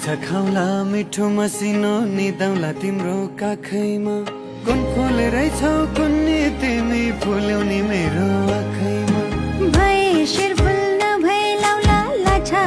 छ खाउला मिठो मसिनो निदाउला तिम्रो काखैमा कुन फुल रहेछौ कुन्नी तिमी फुल्याउने मेरो आँखैमा भए शिर फुल नभए लाउला लाछा